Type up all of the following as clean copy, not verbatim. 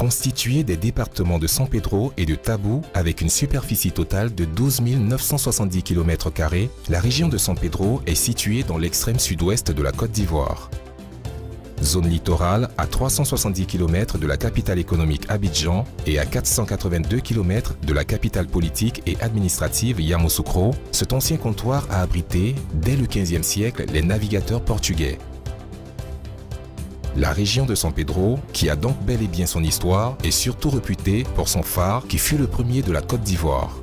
Constituée des départements de San Pedro et de Tabou avec une superficie totale de 12 970 km², la région de San Pedro est située dans l'extrême sud-ouest de la Côte d'Ivoire. Zone littorale à 370 km de la capitale économique Abidjan et à 482 km de la capitale politique et administrative Yamoussoukro, cet ancien comptoir a abrité, dès le XVe siècle, les navigateurs portugais. La région de San Pedro, qui a donc bel et bien son histoire, est surtout réputée pour son phare qui fut le premier de la Côte d'Ivoire.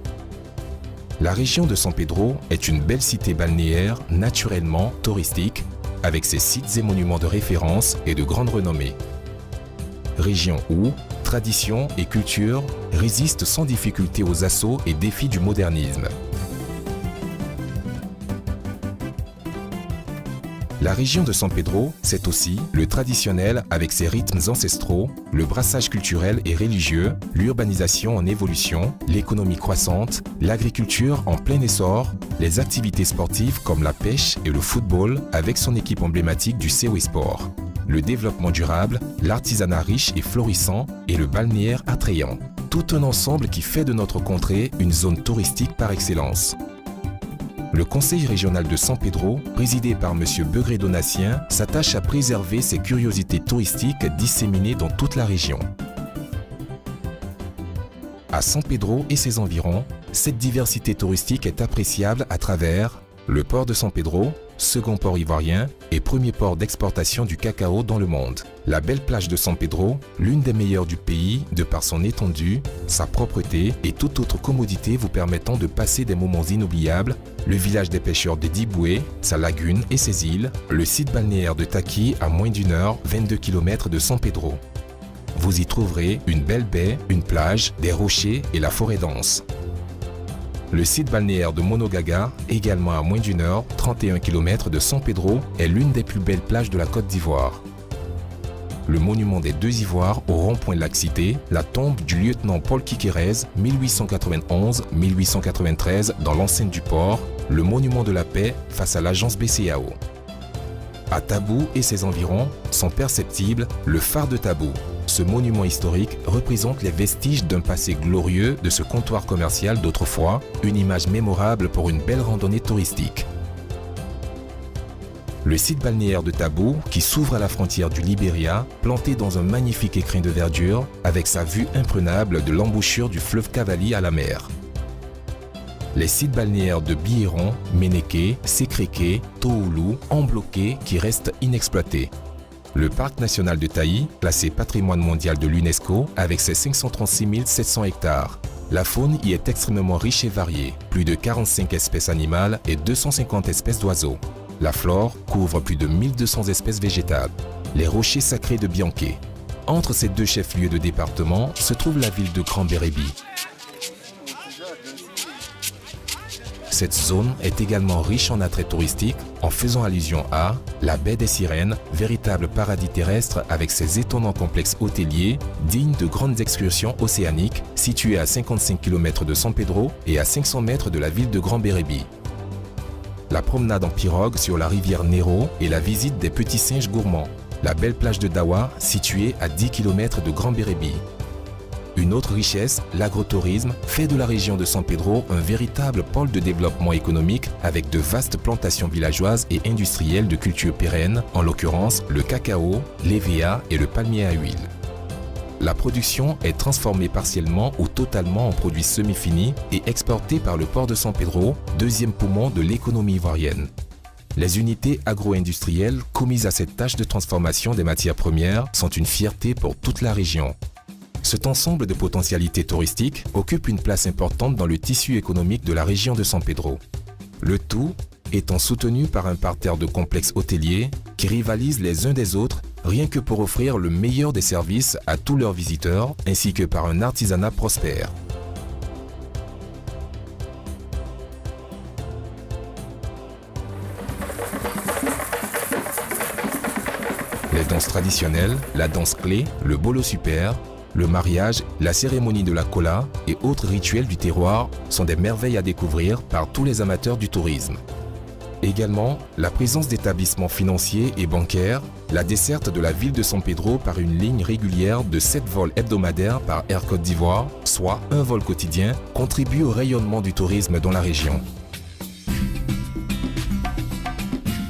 La région de San Pedro est une belle cité balnéaire naturellement touristique, avec ses sites et monuments de référence et de grande renommée. Région où tradition et culture résistent sans difficulté aux assauts et défis du modernisme. La région de San Pedro, c'est aussi le traditionnel avec ses rythmes ancestraux, le brassage culturel et religieux, l'urbanisation en évolution, l'économie croissante, l'agriculture en plein essor, les activités sportives comme la pêche et le football avec son équipe emblématique du Sewe Sport, le développement durable, l'artisanat riche et florissant et le balnéaire attrayant. Tout un ensemble qui fait de notre contrée une zone touristique par excellence. Le Conseil régional de San Pedro, présidé par M. Begré Donatien, s'attache à préserver ces curiosités touristiques disséminées dans toute la région. À San Pedro et ses environs, cette diversité touristique est appréciable à travers le port de San Pedro, second port ivoirien et premier port d'exportation du cacao dans le monde. La belle plage de San Pedro, l'une des meilleures du pays de par son étendue, sa propreté et toute autre commodité vous permettant de passer des moments inoubliables, le village des pêcheurs de Diboué, sa lagune et ses îles, le site balnéaire de Taki à moins d'une heure, 22 km de San Pedro. Vous y trouverez une belle baie, une plage, des rochers et la forêt dense. Le site balnéaire de Monogaga, également à moins d'une heure, 31 km de San Pedro, est l'une des plus belles plages de la Côte d'Ivoire. Le monument des deux Ivoires au rond-point Lac Cité, la tombe du lieutenant Paul Kikerez, 1891-1893 dans l'enceinte du port, le monument de la paix face à l'agence BCAO. À Tabou et ses environs sont perceptibles le phare de Tabou. Ce monument historique représente les vestiges d'un passé glorieux de ce comptoir commercial d'autrefois, une image mémorable pour une belle randonnée touristique. Le site balnéaire de Tabou, qui s'ouvre à la frontière du Libéria, planté dans un magnifique écrin de verdure, avec sa vue imprenable de l'embouchure du fleuve Cavali à la mer. Les sites balnéaires de Biéron, Ménéké, Sékréké, Tohoulou, Ambloké qui restent inexploités. Le parc national de Taï, classé patrimoine mondial de l'UNESCO avec ses 536 700 hectares. La faune y est extrêmement riche et variée, plus de 45 espèces animales et 250 espèces d'oiseaux. La flore couvre plus de 1200 espèces végétales. Les rochers sacrés de Bianquet. Entre ces deux chefs-lieux de département se trouve la ville de Grand Bérébi. Cette zone est également riche en attraits touristiques en faisant allusion à la baie des Sirènes, véritable paradis terrestre avec ses étonnants complexes hôteliers, dignes de grandes excursions océaniques, situés à 55 km de San Pedro et à 500 mètres de la ville de Grand Bérébi. La promenade en pirogue sur la rivière Nero et la visite des petits singes gourmands. La belle plage de Dawa, située à 10 km de Grand Bérébi. Une autre richesse, l'agrotourisme, fait de la région de San Pedro un véritable pôle de développement économique avec de vastes plantations villageoises et industrielles de cultures pérennes, en l'occurrence le cacao, l'hévéa et le palmier à huile. La production est transformée partiellement ou totalement en produits semi-finis et exportée par le port de San Pedro, deuxième poumon de l'économie ivoirienne. Les unités agro-industrielles commises à cette tâche de transformation des matières premières sont une fierté pour toute la région. Cet ensemble de potentialités touristiques occupe une place importante dans le tissu économique de la région de San Pedro. Le tout étant soutenu par un parterre de complexes hôteliers qui rivalisent les uns des autres rien que pour offrir le meilleur des services à tous leurs visiteurs ainsi que par un artisanat prospère. Les danses traditionnelles, la danse clé, le bolo super, le mariage, la cérémonie de la kola et autres rituels du terroir sont des merveilles à découvrir par tous les amateurs du tourisme. Également, la présence d'établissements financiers et bancaires, la desserte de la ville de San Pedro par une ligne régulière de 7 vols hebdomadaires par Air Côte d'Ivoire, soit un vol quotidien, contribue au rayonnement du tourisme dans la région.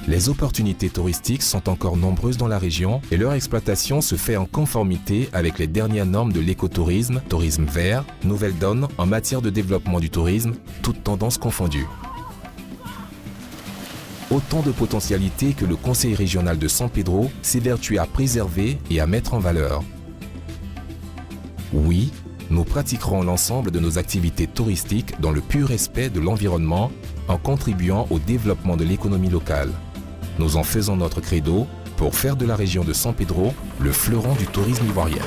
Les opportunités touristiques sont encore nombreuses dans la région et leur exploitation se fait en conformité avec les dernières normes de l'écotourisme, tourisme vert, nouvelle donne en matière de développement du tourisme, toutes tendances confondues. Autant de potentialités que le Conseil régional de San Pedro s'évertue à préserver et à mettre en valeur. Oui, nous pratiquerons l'ensemble de nos activités touristiques dans le pur respect de l'environnement en contribuant au développement de l'économie locale. Nous en faisons notre credo pour faire de la région de San Pedro le fleuron du tourisme ivoirien.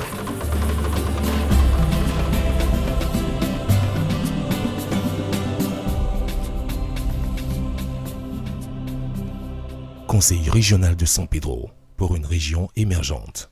Conseil régional de San Pedro pour une région émergente.